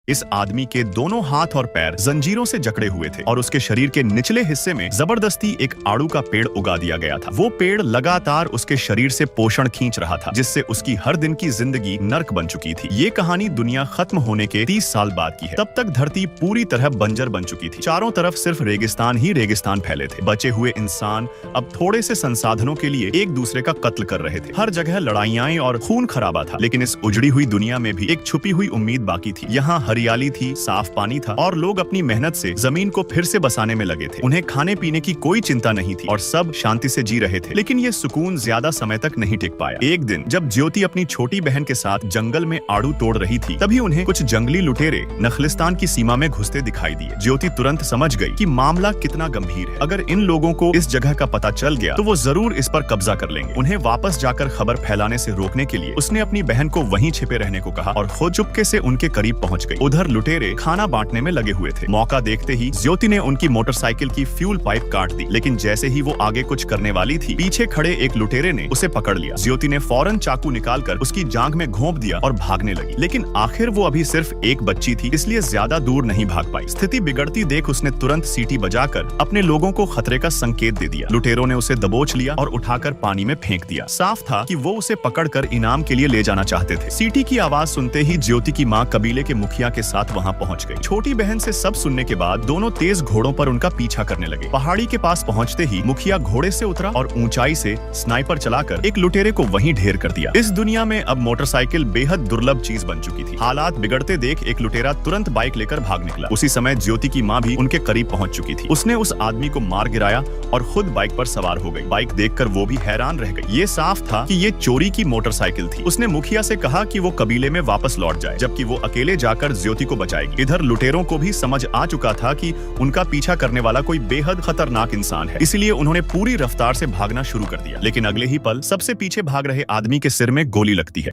इस आदमी के दोनों हाथ और पैर जंजीरों से जकड़े हुए थे और उसके शरीर के निचले हिस्से में जबरदस्ती एक आड़ू का पेड़ उगा दिया गया था। वो पेड़ लगातार उसके शरीर से पोषण खींच रहा था, जिससे उसकी हर दिन की जिंदगी नर्क बन चुकी थी। ये कहानी दुनिया खत्म होने के 30 साल बाद की है। तब तक धरती पूरी तरह बंजर बन चुकी थी। चारों तरफ सिर्फ रेगिस्तान ही रेगिस्तान फैले थे। बचे हुए इंसान अब थोड़े से संसाधनों के लिए एक दूसरे का कत्ल कर रहे थे। हर जगह लड़ाइयां और खून खराबा था। लेकिन इस उजड़ी हुई दुनिया में भी एक छुपी हुई उम्मीद बाकी थी। यहाँ हरियाली थी, साफ पानी था और लोग अपनी मेहनत से जमीन को फिर से बसाने में लगे थे। उन्हें खाने पीने की कोई चिंता नहीं थी और सब शांति से जी रहे थे। लेकिन ये सुकून ज्यादा समय तक नहीं टिक पाया। एक दिन जब ज्योति अपनी छोटी बहन के साथ जंगल में आड़ू तोड़ रही थी, तभी उन्हें कुछ जंगली लुटेरे नखलिस्तान की सीमा में घुसते दिखाई दिए। ज्योति तुरंत समझ गई कि मामला कितना गंभीर है। अगर इन लोगों को इस जगह का पता चल गया तो वो जरूर इस पर कब्जा कर लेंगे। उन्हें वापस जाकर खबर फैलाने से रोकने के लिए उसने अपनी बहन को वहीं छिपे रहने को कहा और खुद चुपके से उनके करीब पहुंच गई। उधर लुटेरे खाना बांटने में लगे हुए थे। मौका देखते ही ज्योति ने उनकी मोटरसाइकिल की फ्यूल पाइप काट दी। लेकिन जैसे ही वो आगे कुछ करने वाली थी, पीछे खड़े एक लुटेरे ने उसे पकड़ लिया। ज्योति ने फौरन चाकू निकालकर उसकी जांघ में घोंप दिया और भागने लगी। लेकिन आखिर वो अभी सिर्फ एक बच्ची थी, इसलिए ज्यादा दूर नहीं भाग पाई। स्थिति बिगड़ती देख उसने तुरंत सीटी बजाकर अपने लोगों को खतरे का संकेत दे दिया। लुटेरों ने उसे दबोच लिया और उठाकर पानी में फेंक दिया। साफ था कि वो उसे पकड़कर इनाम के लिए ले जाना चाहते थे। सीटी की आवाज सुनते ही ज्योति की माँ कबीले के मुखिया के साथ वहाँ पहुँच गई। छोटी बहन से सब सुनने के बाद दोनों तेज घोड़ों पर उनका पीछा करने लगे। पहाड़ी के पास पहुँचते ही मुखिया घोड़े से उतरा और ऊंचाई से स्नाइपर चलाकर एक लुटेरे को वहीं ढेर कर दिया। इस दुनिया में अब मोटरसाइकिल बेहद दुर्लभ चीज बन चुकी थी। हालात बिगड़ते देख एक लुटेरा तुरंत बाइक लेकर भाग निकला। उसी समय ज्योति की माँ भी उनके करीब पहुँच चुकी थी। उसने उस आदमी को मार गिराया और खुद बाइक पर सवार हो गई। बाइक देखकर वो भी हैरान रह गई। ये साफ था कि ये चोरी की मोटरसाइकिल थी। उसने मुखिया से कहा कि वो कबीले में वापस लौट जाए, जबकि वो अकेले जाकर ज्योति को बचाएगी। इधर लुटेरों को भी समझ आ चुका था कि उनका पीछा करने वाला कोई बेहद खतरनाक इंसान है, इसलिए उन्होंने पूरी रफ्तार से भागना शुरू कर दिया। लेकिन अगले ही पल सबसे पीछे भाग रहे आदमी के सिर में गोली लगती है।